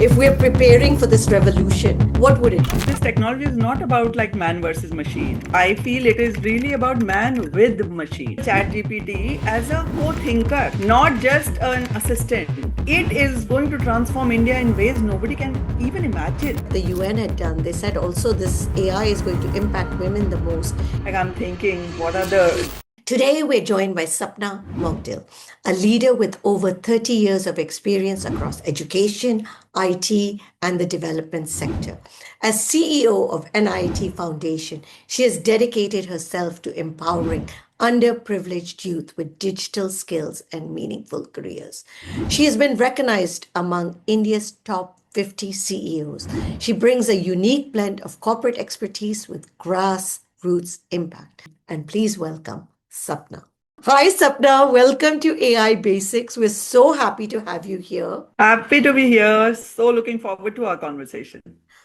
If we're preparing for this revolution, what would it be? This technology is not about like man versus machine. I feel it is really about man with machine. ChatGPT as a co-thinker, not just an assistant. It is going to transform India in ways nobody can even imagine. The UN had done, they said also this AI is going to impact women the most. Like I'm thinking, what are the Today, we're joined by Sapna Moudgil, a leader with over 30 years of experience across education, IT, and the development sector. As CEO of NIIT Foundation, she has dedicated herself to empowering underprivileged youth with digital skills and meaningful careers. She has been recognized among India's top 50 CEOs. She brings a unique blend of corporate expertise with grassroots impact. And please welcome Sapna. Hi, Sapna. Welcome to AI Basics. We're so happy to have you here. happy to be here. So looking forward to our conversation.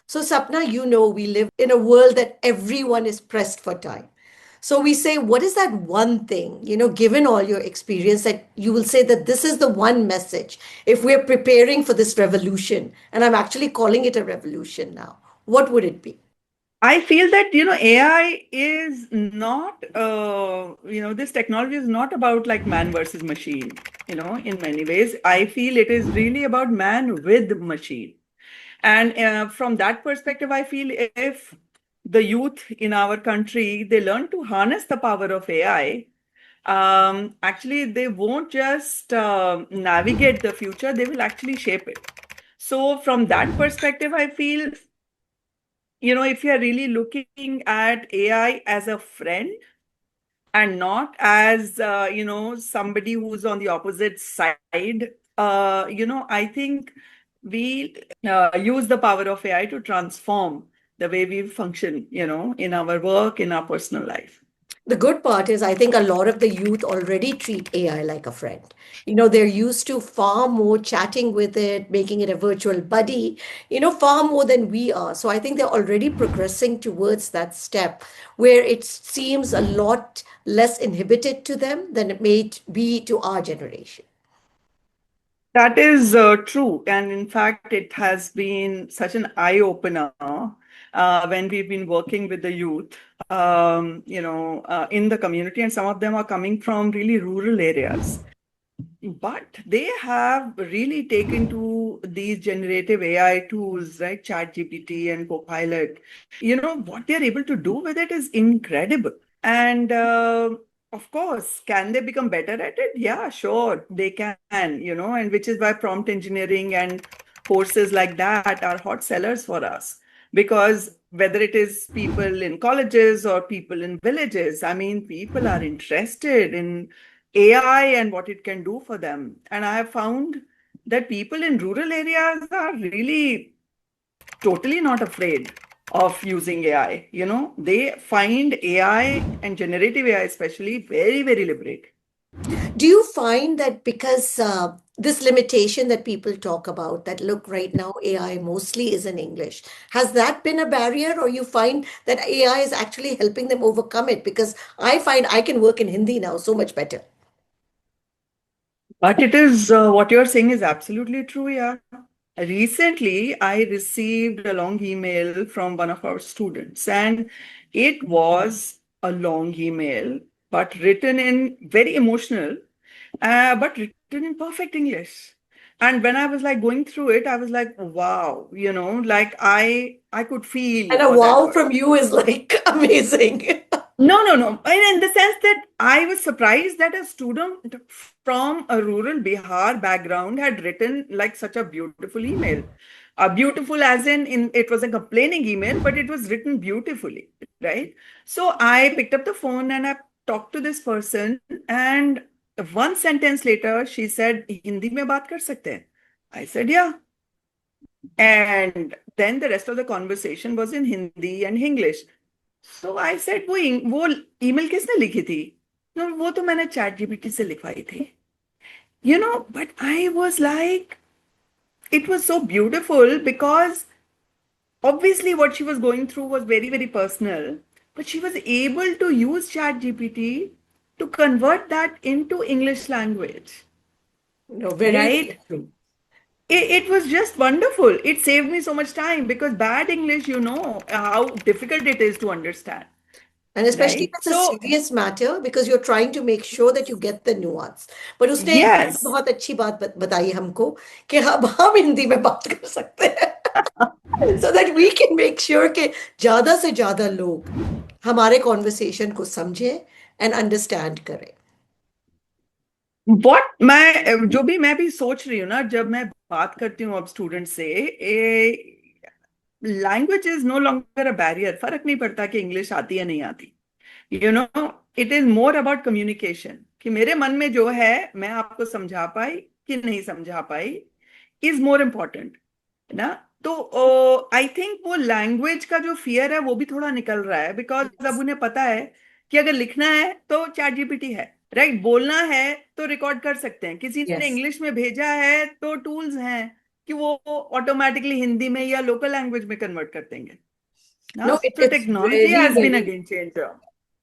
So, Sapna, you know, we live in a world that everyone is pressed for time. So, we say, what is that one thing, given all your experience, that you will say that this is the one message if we're preparing for this revolution? And I'm actually calling it a revolution now. What would it be? I feel that, AI is not, this technology is not about like man versus machine, in many ways. I feel it is really about man with machine. And from that perspective, I feel if the youth in our country, they learn to harness the power of AI, actually, they won't just navigate the future, they will actually shape it. So from that perspective, I feel if you're really looking at AI as a friend and not as, somebody who's on the opposite side, I think we use the power of AI to transform the way we function, in our work, in our personal life. The good part is, I think a lot of the youth already treat AI like a friend. They're used to far more chatting with it, making it a virtual buddy, far more than we are. So I think they're already progressing towards that step where it seems a lot less inhibited to them than it may be to our generation. That is true. And in fact, it has been such an eye-opener when we've been working with the youth, in the community. And some of them are coming from really rural areas. But they have really taken to these generative AI tools, right? ChatGPT and Copilot. What they're able to do with it is incredible. And of course, can they become better at it? Yeah, sure, they can, and which is why prompt engineering and courses like that are hot sellers for us. Because whether it is people in colleges or people in villages, I mean, people are interested in AI and what it can do for them. And I have found that people in rural areas are really totally not afraid of using AI. They find AI and generative AI especially very, very liberating. Do you find that because this limitation that people talk about, that look right now, AI mostly is in English, has that been a barrier, or you find that AI is actually helping them overcome it? Because I find I can work in Hindi now so much better. But it is what you're saying is absolutely true, yeah. Recently, I received a long email from one of our students, and it was a long email, but written in very emotional, but written in perfect English. And when I was like going through it, I was like, wow, like I could feel And a for that wow person. from you is like amazing. No, no, no. And in the sense that I was surprised that a student from a rural Bihar background had written like such a beautiful email. Beautiful as in it was a complaining email, but it was written beautifully, right? So I picked up the phone and I talked to this person, and one sentence later, she said, Hindi mein baat kar sakte hain? I said, yeah. And then the rest of the conversation was in Hindi and English. So I said, वो email किसने लिखी थी? No, वो तो मैंने chat GPT से लिखवाई थी. But I was like, it was so beautiful because obviously what she was going through was very, very personal, but she was able to use chat GPT to convert that into English language, Very, very right? true. it was just wonderful. It saved me so much time because bad English, you know how difficult it is to understand, And especially if right? it's a So, serious matter because you're trying to make sure that you get the nuance. But उसने एक yes. बहुत अच्छी बात बताई हमको कि अब हम हिंदी में बात कर सकते हैं so that we can make sure कि ज्यादा से ज्यादा लोग हमारे कॉन्वर्सेशन को समझें and understand करें. जो भी मैं भी सोच रही हूँ ना, जब मैं बात करती हूँ अब स्टूडेंट से, language is no longer a barrier. फर्क नहीं पड़ता कि इंग्लिश आती है नहीं आती, you know. It is more about communication, कि मेरे मन में जो है मैं आपको समझा पाई कि नहीं समझा पाई, इज मोर इम्पोर्टेंट, है ना। तो आई थिंक वो लैंग्वेज का जो फियर है वो भी थोड़ा निकल रहा है, बिकॉज अब उन्हें पता है कि अगर लिखना है तो चैट जीपीटी है, राइट। बोलना है तो रिकॉर्ड कर सकते हैं, किसी ने Yes. इंग्लिश में भेजा है तो टूल्स हैं कि वो ऑटोमेटिकली हिंदी में या लोकल लैंग्वेज में कन्वर्ट कर देंगे ना। No, तो it's technology very, has been a very. Game changer.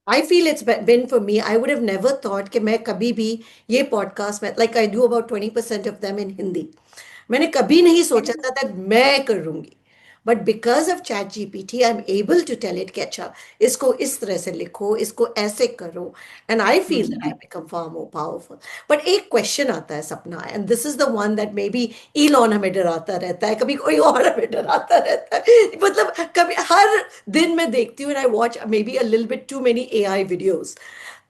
I feel it's been for me. I would have never thought कि मैं कभी भी ये podcast में like I do about 20% of them in Hindi. मैंने कभी नहीं सोचा था that मैं करूंगी. But because of chat GPT, I'm able to tell it कि अच्छा इसको इस तरह से लिखो, इसको ऐसे करो. And I feel that I become far more powerful. But एक question आता है सपना, and this is the one that maybe Elon हमें डराता रहता है, कभी कोई और हमें डराता रहता है. मतलब कभी हर दिन मैं देखती हूँ and I watch maybe a little bit too many AI videos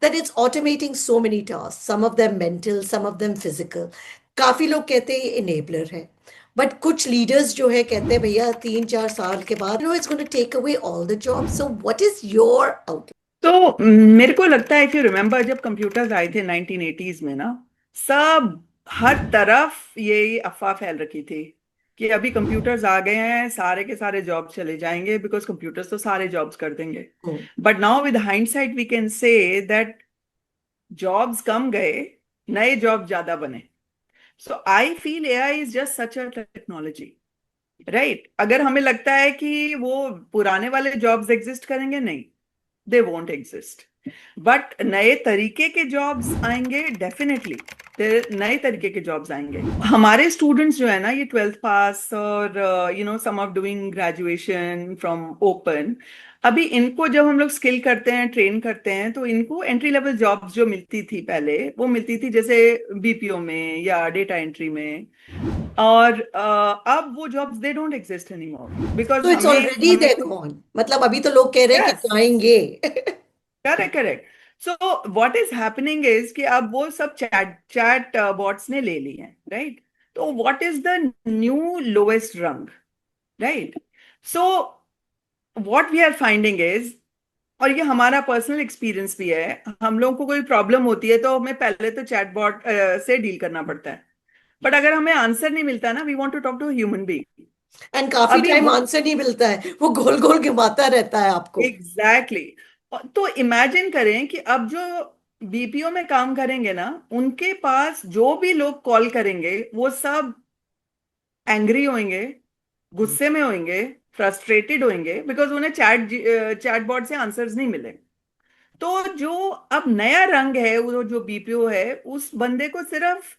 that it's automating so many tasks, some of them mental, some of them physical. काफी लोग कहते हैं ये enabler है, बट कुछ लीडर्स जो है कहते हैं भैया 3-4 साल के बाद it's going to take away all the jobs. So what is your outlook? तो मेरे को लगता है, इफ यू रिमेम्बर, जब कंप्यूटर्स आए थे 1980s में ना, सब हर तरफ ये अफवाह फैल रखी थी कि अभी कंप्यूटर्स आ गए हैं, सारे के सारे जॉब चले जाएंगे, बिकॉज कंप्यूटर्स तो सारे जॉब्स कर देंगे। But now with hindsight we can say that jobs कम गए, नए जॉब ज्यादा बने। So I feel AI is just such a technology, right. अगर हमें लगता है कि वो पुराने वाले जॉब्स एग्जिस्ट करेंगे, नहीं, दे वोंट एग्जिस्ट। बट नए तरीके के जॉब्स आएंगे, डेफिनेटली नए तरीके के जॉब्स आएंगे। हमारे स्टूडेंट्स जो है ना, ये 12th पास और some of doing graduation from open, अभी इनको जब हम लोग स्किल करते हैं, ट्रेन करते हैं, तो इनको एंट्री लेवल जॉब्स जो मिलती थी पहले, वो मिलती थी जैसे बीपीओ में या डेटा एंट्री में। और अब वो jobs they don't exist anymore, because तो इट्स हमें ऑलरेडी हमें देयर गॉन. मतलब अभी तो लोग कह रहे हैं कि यस, जाएंगे. Correct correct. So what is happening is कि अब वो सब चैट चैट बॉट्स ने ले ली हैं, राइट। तो what is the new lowest rung, right. So what we are finding is, और ये हमारा पर्सनल एक्सपीरियंस भी है, हम लोगों को कोई प्रॉब्लम होती है तो हमें पहले तो चैट बॉट से डील करना पड़ता है। बट अगर हमें आंसर नहीं मिलता ना, we want to talk to human being. And काफी अभी टाइम वो आंसर नहीं मिलता है, वो गोल गोल घुमाता रहता है आपको. Exactly exactly. तो इमेजिन करें कि अब जो बीपीओ में काम करेंगे ना, उनके पास जो भी लोग कॉल करेंगे वो सब एंग्री होंगे, गुस्से में होंगे, फ्रस्ट्रेटेड होंगे, बिकॉज उन्हें चैटबॉट से आंसर्स नहीं मिले। तो जो अब नया रंग है, वो जो बीपीओ है, उस बंदे को सिर्फ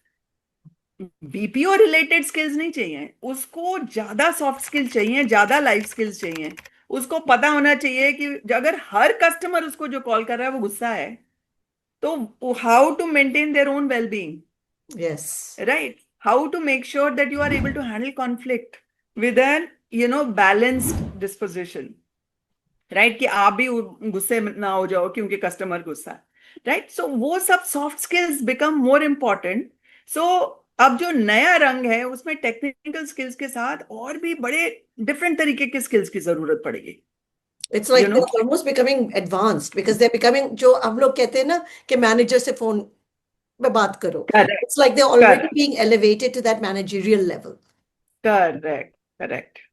बीपीओ रिलेटेड स्किल्स नहीं चाहिए, उसको ज्यादा सॉफ्ट स्किल्स चाहिए, ज्यादा लाइफ स्किल्स चाहिए। उसको पता होना चाहिए कि अगर हर कस्टमर उसको जो कॉल कर रहा है वो गुस्सा है, तो how to maintain their own wellbeing, yes. Right. How to make sure that you are able to handle conflict with an balanced disposition, right. कि आप भी गुस्से में ना हो जाओ क्योंकि कस्टमर गुस्सा है, राइट। सो वो सब soft skills become more important. So अब जो नया रंग है उसमें टेक्निकल स्किल्स के साथ और भी बड़े डिफरेंट तरीके के स्किल्स की जरूरत पड़ेगी, it's you like know. they're almost becoming advanced because they're becoming जो हम लोग कहते हैं ना कि मैनेजर से फोन पे बात करो. Correct It's like they're already correct being elevated to that managerial level. Correct correct.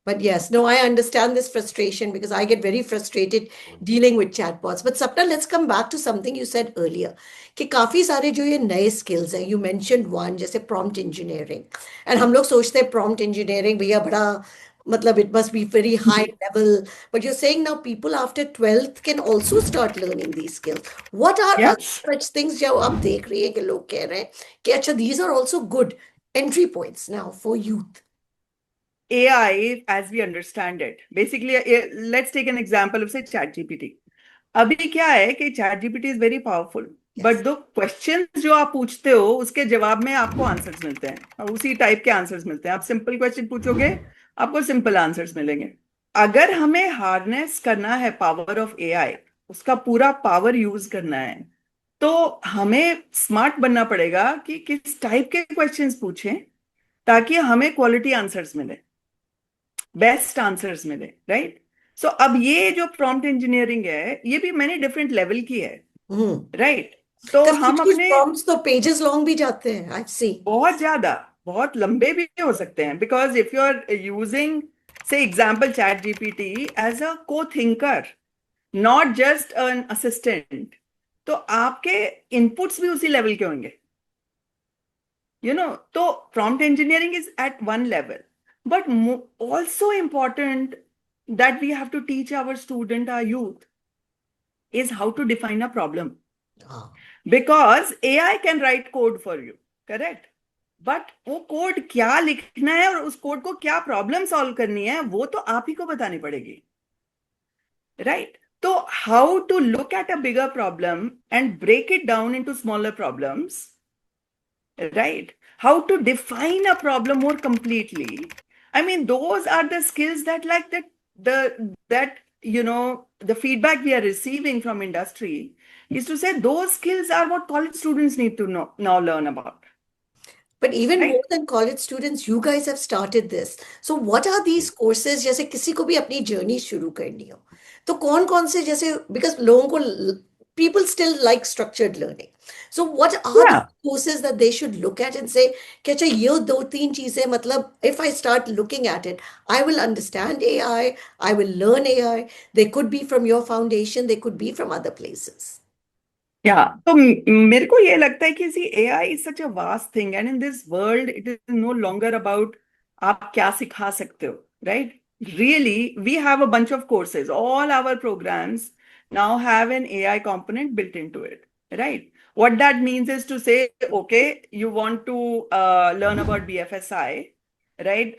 But yes, no, I understand this frustration because I get very frustrated dealing with chatbots. But Sapna, let's come back to something you said earlier. कि काफी सारे जो ये नए skills हैं, you mentioned one जैसे prompt engineering. And हम लोग सोचते हैं prompt engineering भैया बड़ा मतलब it must be very high level. But you're saying now people after 12th can also start learning these skills. What are other yes. such things जो आप देख रही है कि लोग कह रहे हैं कि अच्छा these are also good. entry points now for youth? AI, as we understand it, basically, let's take an example of say ChatGPT. अभी क्या है कि ChatGPT is very powerful, Yes. but दो क्वेश्चंस जो आप पूछते हो उसके जवाब में आपको आंसर्स मिलते हैं, और उसी टाइप के आंसर्स मिलते हैं। आप सिंपल क्वेश्चन पूछोगे, आपको सिंपल आंसर्स मिलेंगे। अगर हमें हार्नेस करना है पावर ऑफ एआई, उसका पूरा पावर यूज करना है, तो हमें स्मार्ट बनना पड़ेगा कि किस टाइप के क्वेश्चंस पूछें ताकि हमें क्वालिटी आंसर्स मिले, बेस्ट आंसर्स मिले, राइट। सो अब ये जो प्रॉम्प्ट इंजीनियरिंग है, ये भी मैंने डिफरेंट लेवल की है, हम्म। राइट। तो हम कुछ अपने प्रॉम्प्ट्स तो पेजेस लॉन्ग भी जाते हैं, आई सी। बहुत ज्यादा, बहुत लंबे भी हो सकते हैं, because if you are using say example chat GPT as a co thinker, not just an assistant, तो आपके इनपुट्स भी उसी लेवल के होंगे, तो prompt engineering is at one level, but also important that we have to teach our student, our youth, is how to define a problem, हाँ। because AI can write code for you, correct, but वो code क्या लिखना है और उस code को क्या problem solve करनी है वो तो आप ही को बतानी पड़ेगी, राइट। तो how to look at a bigger problem and break it down into smaller problems, right, how to define a problem more completely. I mean, those are the skills that like that the feedback we are receiving from industry is to say those skills are what college students need to know now learn about, But even more right? than college students, you guys have started this. So what are these courses? जैसे किसी को भी अपनी journey शुरू करनी हो, तो कौन कौन से, जैसे because लोगों को people still like structured learning. So what are the Yeah. courses that they should look at and say कि अच्छा ये दो तीन चीजें, मतलब if I start looking at it, I will understand AI, I will learn AI. They could be from your foundation, they could be from other places. या तो मेरे को ये लगता है कि see AI is such a vast thing, and in this world it is no longer about आप क्या सिखा सकते हो, right. Really we have a bunch of courses, all our programmes now have an AI component built into it, right? What that means is to say, okay, you want to learn about BFSI, right?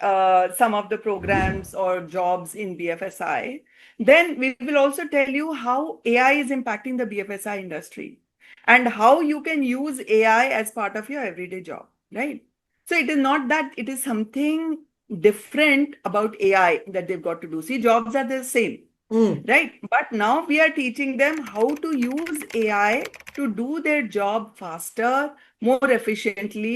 Some of the programs or jobs in BFSI, then we will also tell you how AI is impacting the BFSI industry and how you can use AI as part of your everyday job, right? So it is not that it is something different about AI that they've got to do. See, jobs are the same, Hmm. right? But now we are teaching them how to use AI to do their job faster, more efficiently,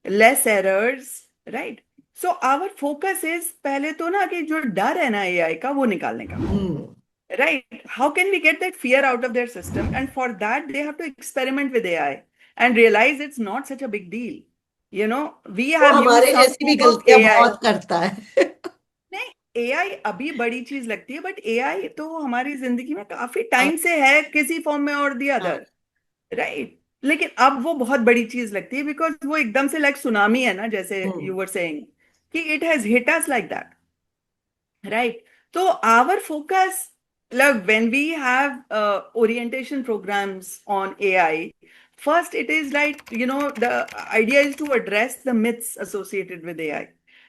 less errors, right? So our focus is पहले तो ना कि जो डर है ना AI का वो निकालने का, Hmm. right? How can we get that fear out of their system? And for that, they have to experiment with AI and realize it's not such a big deal. We वो have used हमारे some जैसी भी form of गलतियां AI. बहुत करता है। नहीं, AI अभी बड़ी चीज लगती है, बट एआई तो हमारी जिंदगी में काफी टाइम से है, किसी फॉर्म में और दी हाँ। Other, right. लेकिन अब वो बहुत बड़ी चीज लगती है बिकॉज वो एकदम से लाइक सुनामी है ना, जैसे यू हम्म। वर सेइंग कि it has hit us like that, right? So our focus, like when we have orientation programs on AI, first it is like, the idea is to address the myths associated with AI,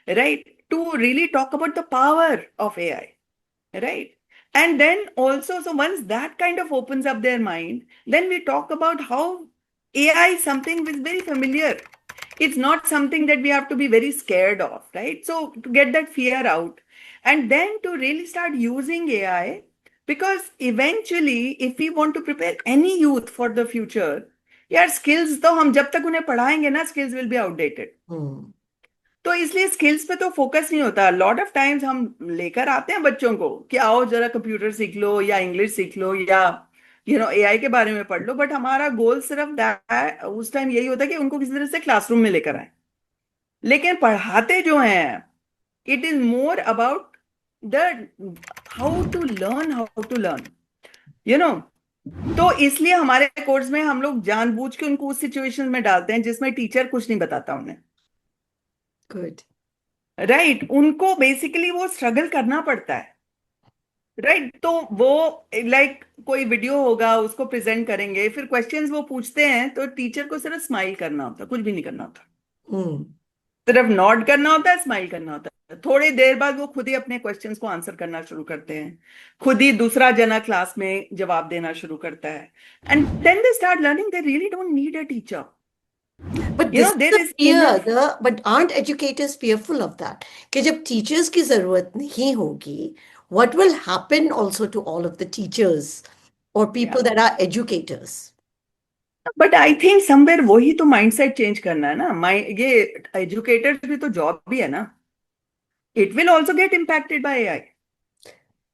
right? To really talk about the power of AI, right? And then also, so once that kind of opens up their mind, then we talk about how AI is something which is very familiar. It's not something that we have to be very scared of, right? So to get that fear out, and then to really start using AI, because eventually, if we want to prepare any youth for the future, यार skills तो हम जब तक उन्हें पढ़ाएंगे ना, skills will be outdated. हम्म। तो इसलिए स्किल्स पे तो फोकस नहीं होता। लॉट ऑफ टाइम्स हम लेकर आते हैं बच्चों को कि आओ जरा कंप्यूटर सीख लो या इंग्लिश सीख लो या एआई के बारे में पढ़ लो, बट हमारा गोल सिर्फ उस टाइम यही होता है कि उनको किसी तरह से क्लासरूम में लेकर आए। लेकिन पढ़ाते जो हैं, it is more about the how to learn you know तो इसलिए हमारे कोर्स में हम लोग जानबूझ के उनको उस सिचुएशन में डालते हैं जिसमें टीचर कुछ नहीं बताता उन्हें, गुड। राइट। उनको बेसिकली वो स्ट्रगल करना पड़ता है, राइट। तो वो लाइक कोई वीडियो होगा, उसको प्रेजेंट करेंगे, फिर क्वेश्चंस वो पूछते हैं तो टीचर को सिर्फ स्माइल करना होता, कुछ भी नहीं करना होता। हम्म। सिर्फ नॉट करना होता है, स्माइल करना होता है, थोड़ी देर बाद वो खुद ही अपने क्वेश्चंस को आंसर करना शुरू करते हैं, खुद ही दूसरा जना क्लास में जवाब देना शुरू करता है, and then they start learning they really don't need a teacher. But this is There the is fear, enough. but aren't educators fearful of that? कि जब teachers की जरूरत नहीं होगी, what will happen also to all of the teachers or people Yeah. that are educators? But I think somewhere वही तो mindset change करना है ना. ये एजुकेटर्स भी तो जॉब भी है ना. It will also get impacted by AI.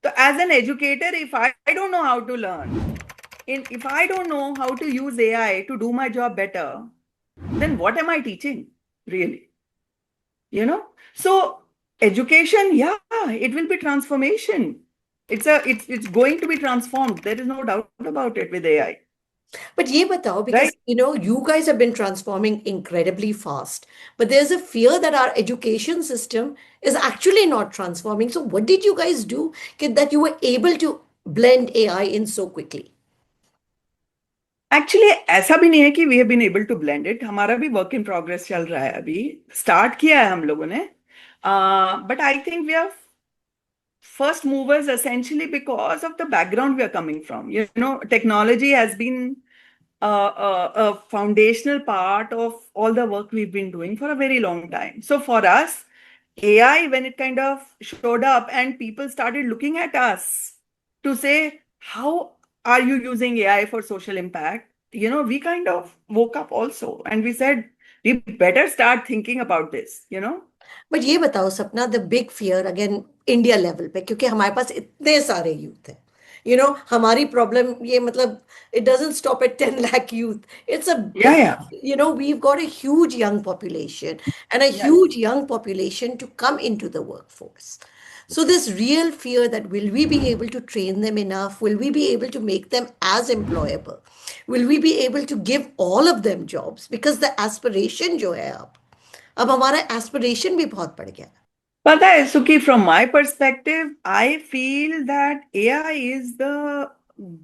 तो as an educator, if I don't know how to learn, if I don't know how to use AI to do my job better, then what am I teaching, really? So education, yeah, it will be transformation. It's going to be transformed. There is no doubt about it with AI, But ye batao, right? because you guys have been transforming incredibly fast, but there's a fear that our education system is actually not transforming. So what did you guys do that you were able to blend AI in so quickly? Actually ऐसा भी नहीं है कि we have been able to blend it. हमारा भी work in progress चल रहा है. अभी स्टार्ट किया है हम लोगों ने. But I think we are first movers essentially because of the background we are coming from. Technology has been a foundational part of all the work we've been doing for a very long time. So for us, AI, when it kind of showed up and people started looking at us to say, how are you using AI for social impact? We kind of woke up also and we said, we better start thinking about this. But ये बताओ सपना, the big fear again India level पे, क्योंकि हमारे पास इतने सारे youth हैं. हमारी प्रॉब्लम ये मतलब it doesn't stop at 10 lakh youth. It's a Yeah, big, yeah. we've got a huge young population and a Yes. huge young population to come into the workforce. So this real fear that will we be able to train them enough? Will we be able to make them as employable? Will we be able to give all of them jobs? Because the aspiration जो है अब हमारा aspiration भी बहुत बढ़ गया. पता है सुखी, from my perspective I feel that AI is the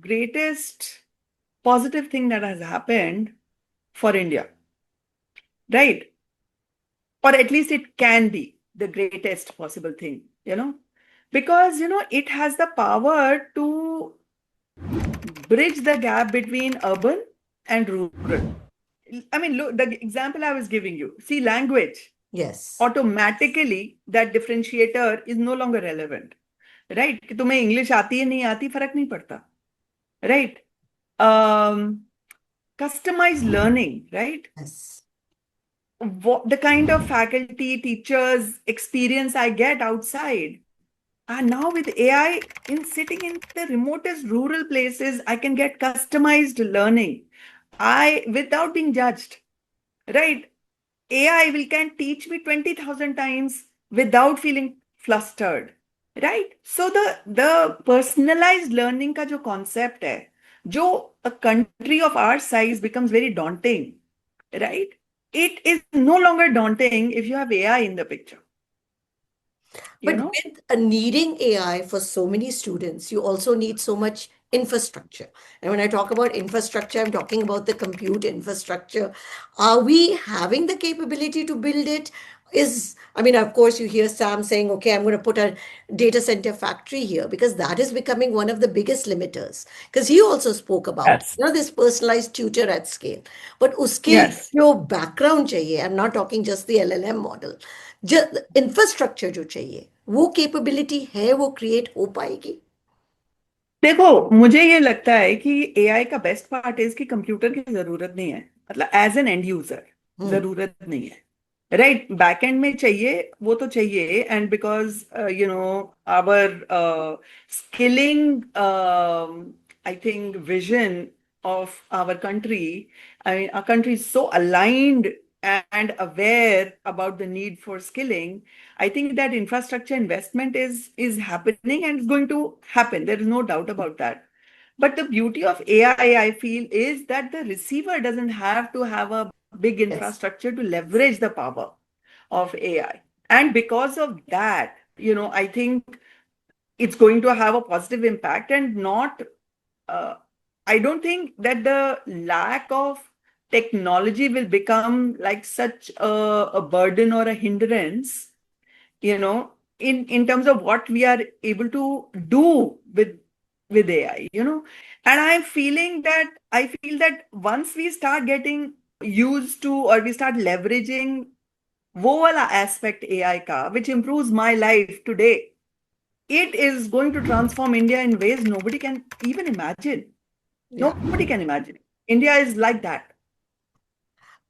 greatest positive thing that has happened for India, right? Or at least it can be the greatest possible thing, because it has the power to bridge the gap between urban and rural. I mean, look, the example I was giving you, see, language, Yes. automatically that differentiator is no longer relevant, right? कि तुम्हें English आती है नहीं आती फर्क नहीं पड़ता, right? Customized learning, right? Yes. The kind of faculty, teachers experience I get outside. And now with AI, in sitting in the remotest rural places, I can get customized learning. Without being judged, right? AI can teach me 20,000 times without feeling flustered, right? So the personalized learning का जो concept है, जो a country of our size becomes very daunting, right? It is no longer daunting if you have AI in the picture, you But know? with needing AI for so many students, you also need so much infrastructure. And when I talk about infrastructure, I'm talking about the compute infrastructure. Are we having the capability to build it? I mean, of course, you hear Sam saying, okay, I'm going to put a data center factory here because that is becoming one of the biggest limiters. Because he also spoke about, Yes. this personalized tutor at scale. But uske Yes. जो background चाहिए, I'm not talking just the LLM model, infrastructure जो चाहिए वो capability है, वो create हो पाएगी. देखो, मुझे ये लगता है कि एआई का बेस्ट पार्ट इज कि कंप्यूटर की जरूरत नहीं है. मतलब एज एन एंड यूजर हम्म. जरूरत नहीं है, राइट? बैकएंड में चाहिए, वो तो चाहिए. And because our skilling, I think vision of our country, I mean, our country is so aligned and aware about the need for skilling. I think that infrastructure investment is happening and it's going to happen. There is no doubt about that. But the beauty of AI, I feel, is that the receiver doesn't have to have a big Yes. infrastructure to leverage the power of AI. And because of that, I think it's going to have a positive impact and not, I don't think that the lack of technology will become like such a burden or a hindrance, in terms of what we are able to do with AI. And I feel that once we start getting used to, or we start leveraging वो वाला aspect AI का, which improves my life today, it is going to transform India in ways nobody can even imagine. Yeah. Nobody can imagine. India is like that.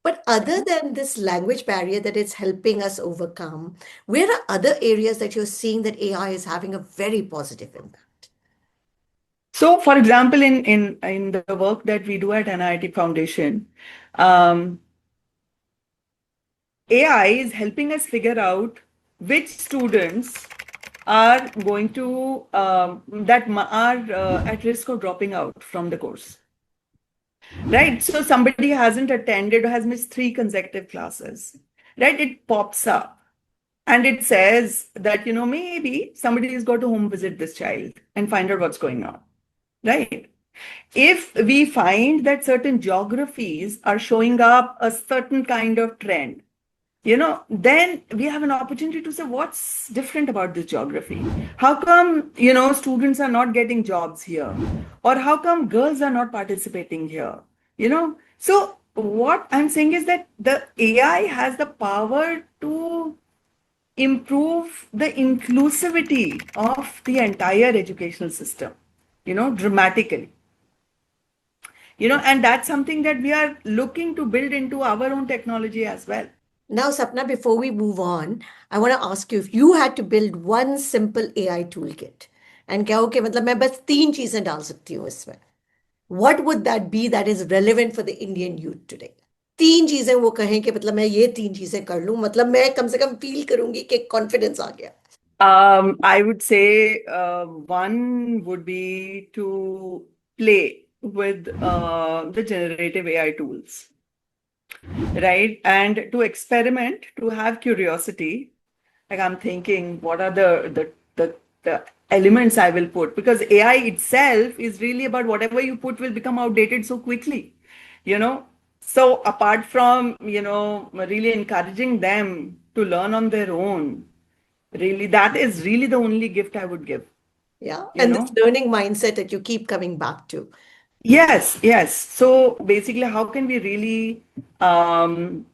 But other than this language barrier that it's helping us overcome, where are other areas that you're seeing that AI is having a very positive impact? So, for example, in the work that we do at NIIT Foundation, um, AI is helping us figure out which students are going to are at risk of dropping out from the course. Right? So somebody hasn't attended or has missed 3 consecutive classes. Right? It pops up and it says that, maybe somebody has got to home visit this child and find out what's going on. Right? If we find that certain geographies are showing up a certain kind of trend, then we have an opportunity to say what's different about this geography. How come, students are not getting jobs here? Or how come girls are not participating here? So what I'm saying is that the AI has the power to improve the inclusivity of the entire educational system, dramatically. And that's something that we are looking to build into our own technology as well. Now, Sapna, before we move on, I want to ask you if you had to build one simple AI toolkit and कहो कि मतलब मैं बस 3 चीजें डाल सकती हूँ इसमें, what would that be that is relevant for the Indian youth today? 3 चीजें वो कहें कि मतलब मैं ये 3 चीजें कर लूं, मतलब मैं कम से कम फील करूंगी कि कॉन्फिडेंस आ गया. I would say one would be to play with the generative AI tools, right? And to experiment, to have curiosity. Like I'm thinking, what are the elements I will put? Because AI itself is really about whatever you put will become outdated so quickly, you know? So apart from, really encouraging them to learn on their own, really, that is really the only gift I would give, Yeah, you and this know? learning mindset that you keep coming back to. Yes, yes. So basically, how can we really um,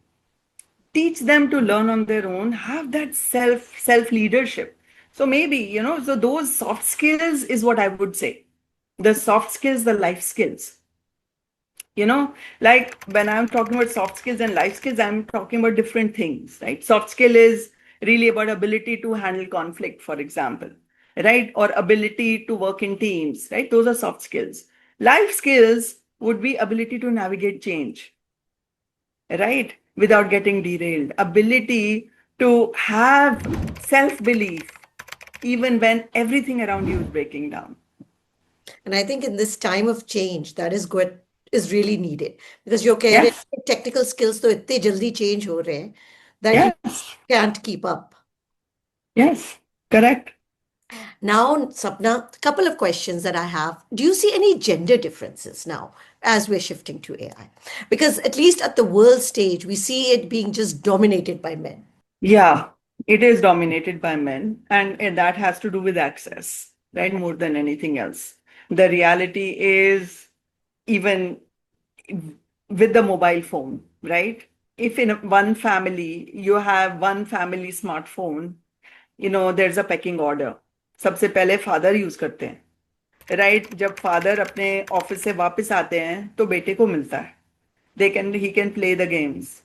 teach them to learn on their own, have that self leadership? So maybe, so those soft skills is what I would say. The soft skills, the life skills. Like when I'm talking about soft skills and life skills, I'm talking about different things, right? Soft skill is really about ability to handle conflict, for example, right? Or ability to work in teams, right? Those are soft skills. Life skills would be ability to navigate change, right? Without getting derailed. Ability to have self-belief even when everything around you is breaking down. And I think in this time of change, that is good, is really needed because you're कह रहे Yes, हैं technical skills तो इतने जल्दी change हो रहे हैं that you yes, can't keep up. yes, correct. Now, Sapna, a couple of questions that I have. Do you see any gender differences now as we're shifting to AI? Because at least at the world stage, we see it being just dominated by men. Yeah, it is dominated by men, and that has to do with access, right? More than anything else. The reality is, even with the mobile phone, right? If in one family you have one family smartphone, there's a pecking order. सबसे पहले father use करते हैं, right? जब father अपने office से वापस आते हैं तो बेटे को मिलता है, he can play the games.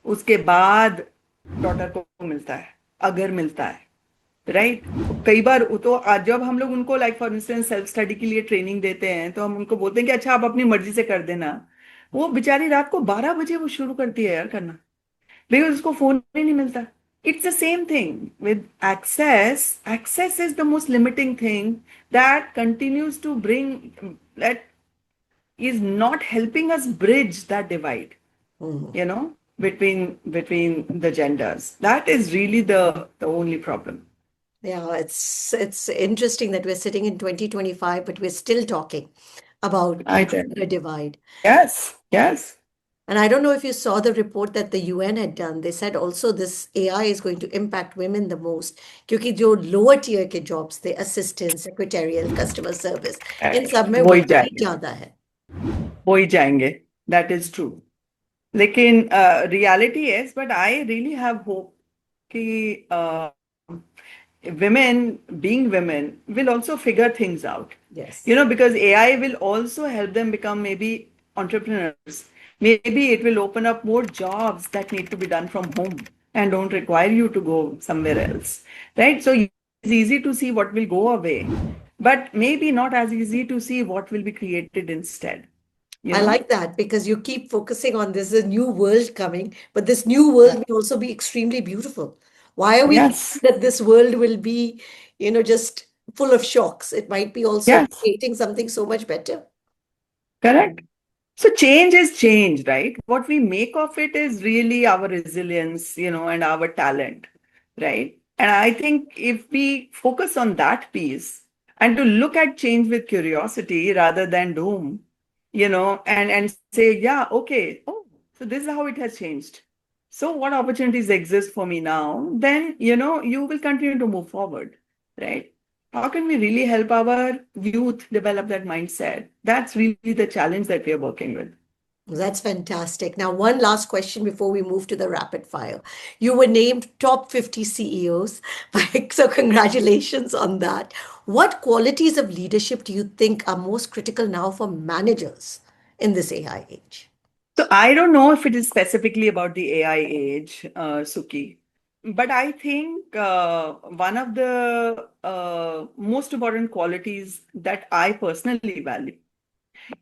उसके बाद डॉटर को मिलता है, अगर मिलता है, राइट? कई बार तो आज जब हम लोग उनको like for instance self study के लिए ट्रेनिंग देते हैं तो हम उनको बोलते हैं कि अच्छा आप अपनी मर्जी से कर देना. वो बेचारी रात को 12 बजे वो शुरू करती है यार करना, बिकॉज उसको फोन ही नहीं मिलता. It's the same thing with access. Access is the most limiting thing that continues to that is not helping us bridge that divide, Mhm. between the genders. That is really the only problem. Yeah, it's interesting that we're sitting in 2025, but we're still talking about I tell the you. divide. Yes, yes. And I don't know if you saw the report that the UN had done. They said also this AI is going to impact women the most क्योंकि जो lower tier के jobs थे, assistant, secretarial, customer service, इन सब में हो ही women ही जाएंगे, ज्यादा है. हो ही जाएंगे, दैट इज ट्रू. लेकिन reality is, but I really have hope कि women, being women, will also figure things out. Yes. Because AI will also help them become maybe entrepreneurs. Maybe it will open up more jobs that need to be done from home and don't require you to go somewhere else, right? So it's easy to see what will go away, but maybe not as easy to see what will be created instead. I like that because you keep focusing on this a new world coming, but this new world will also be extremely beautiful. Why are we thinking Yes, that this world will be, just full of shocks? It might be also yes, creating something so much better. correct. So change is change, right? What we make of it is really our resilience, and our talent, right? And I think if we focus on that piece and to look at change with curiosity rather than doom, and say, yeah, okay, oh, so this is how it has changed. So what opportunities exist for me now? Then, you will continue to move forward, right? How can we really help our youth develop that mindset? That's really the challenge that we are working with. That's fantastic. Now, one last question before we move to the rapid fire. You were named top 50 CEOs, so congratulations on that. What qualities of leadership do you think are most critical now for managers in this AI age? So I don't know if it is specifically about the AI age, Suki, but I think one of the most important qualities that I personally value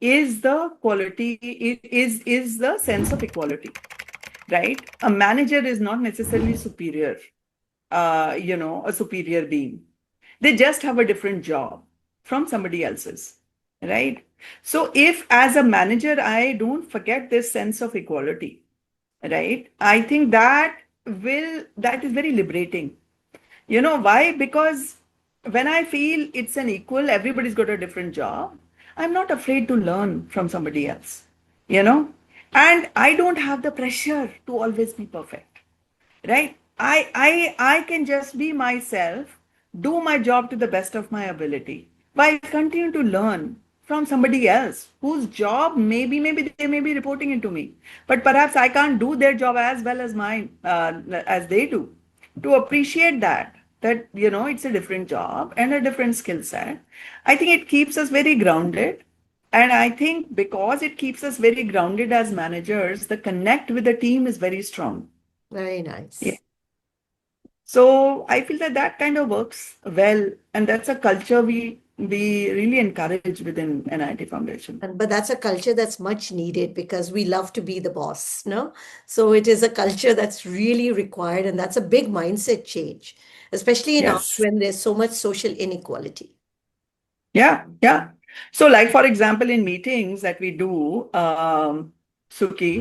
is the quality, is the sense of equality, right? A manager is not necessarily superior, a superior being. They just have a different job from somebody else's, right? So if as a manager, I don't forget this sense of equality, right? I think that is very liberating. You know why? Because when I feel it's an equal, everybody's got a different job, I'm not afraid to learn from somebody else, you know? And I don't have the pressure to always be perfect, right? I can just be myself, do my job to the best of my ability while continue to learn from somebody else whose job maybe they may be reporting into me, but perhaps I can't do their job as well as mine, as they do. To appreciate that it's a different job and a different skill set, I think it keeps us very grounded. And I think because it keeps us very grounded as managers, the connect with the team is very strong. Very Yeah. nice. So I feel that kind of works well, and that's a culture we really encourage within NIIT Foundation. But that's a culture that's much needed because we love to be the boss, no? So it is a culture that's really required, and that's a big mindset change, especially in ours Yes. when there's so much social inequality. Yeah, yeah. So, like for example, in meetings that we do, Suki,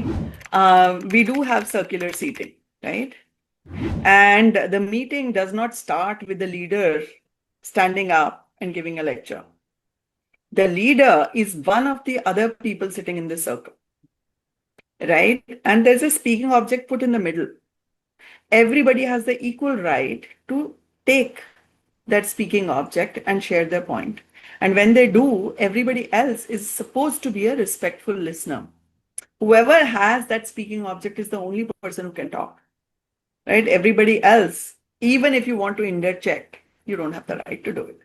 we do have circular seating, right? And the meeting does not start with the leader standing up and giving a lecture. The leader is one of the other people sitting in the circle, right? And there's a speaking object put in the middle. Everybody has the equal right to take that speaking object and share their point. And when they do, everybody else is supposed to be a respectful listener. Whoever has that speaking object is the only person who can talk, right? Everybody else, even if you want to interject, you don't have the right to do it,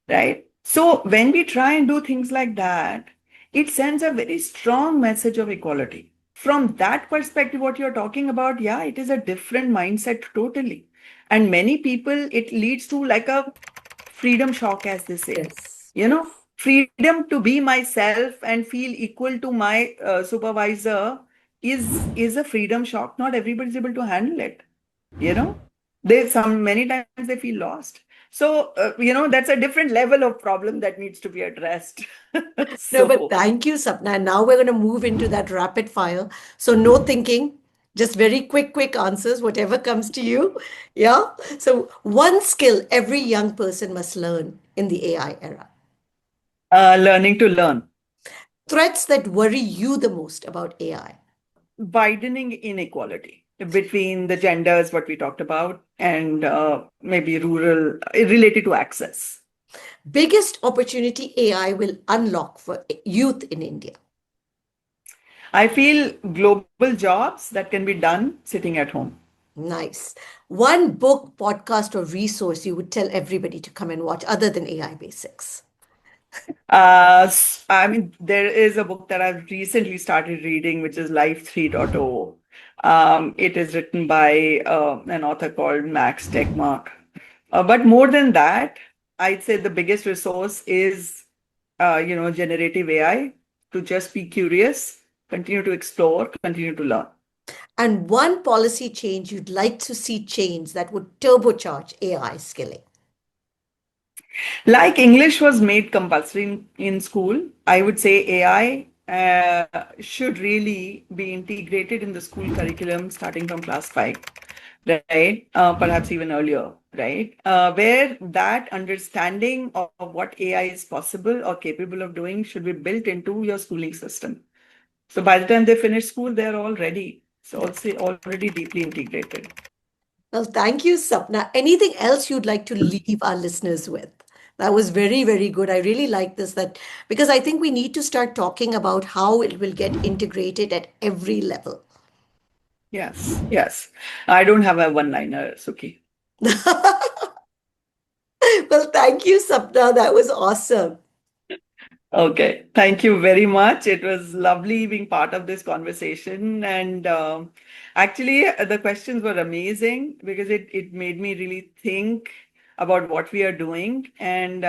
right? So when we try and do things like that, it sends a very strong message of equality. From that perspective, what you're talking about, yeah, it is a different mindset totally. And many people, it leads to like a freedom shock, as they say. Yes. Freedom to be myself and feel equal to my supervisor is a freedom shock. Not everybody's able to handle it. You know, they some many times they feel lost. So that's a different level of problem that needs to be addressed. No, but So thank you, Sapna. And now we're going to move into that rapid fire. So no thinking, just very quick answers, whatever comes to you. Yeah. So one skill every young person must learn in the AI era. learning to learn. Threats that worry you the most about AI. widening inequality between the genders, what we talked about, and maybe rural related to access. Biggest opportunity AI will unlock for youth in India. I feel global jobs that can be done sitting at home. Nice. One book, podcast, or resource you would tell everybody to come and watch other than AI Basics. I mean, there is a book that I've recently started reading, which is Life 3.0. It is written by an author called Max Tegmark. But more than that, I'd say the biggest resource is, generative AI, to just be curious, continue to explore, continue to learn. And one policy change you'd like to see change that would turbocharge AI skilling. Like English was made compulsory in school, I would say AI should really be integrated in the school curriculum starting from class 5, right? Perhaps even earlier, right? Where that understanding of what AI is possible or capable of doing should be built into your schooling system. So by the time they finish school, they're all ready. So also already deeply integrated. Well, thank you, Sapna. Anything else you'd like to leave our listeners with? That was very, very good. I really like this that because I think we need to start talking about how it will get integrated at every level. Yes, yes. I don't have a one-liner, Suki. Well, thank you, Sapna. That was awesome. Okay, thank you very much. It was lovely being part of this conversation. And actually, the questions were amazing because it made me really think about what we are doing and,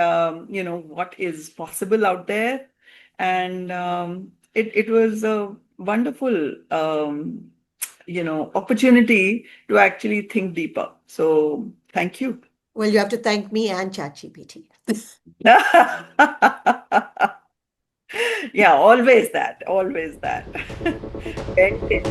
what is possible out there. And it was a wonderful, opportunity to actually think deeper. So thank you. Well, you have to thank me and ChatGPT. Yeah, always that, always that. Vent it.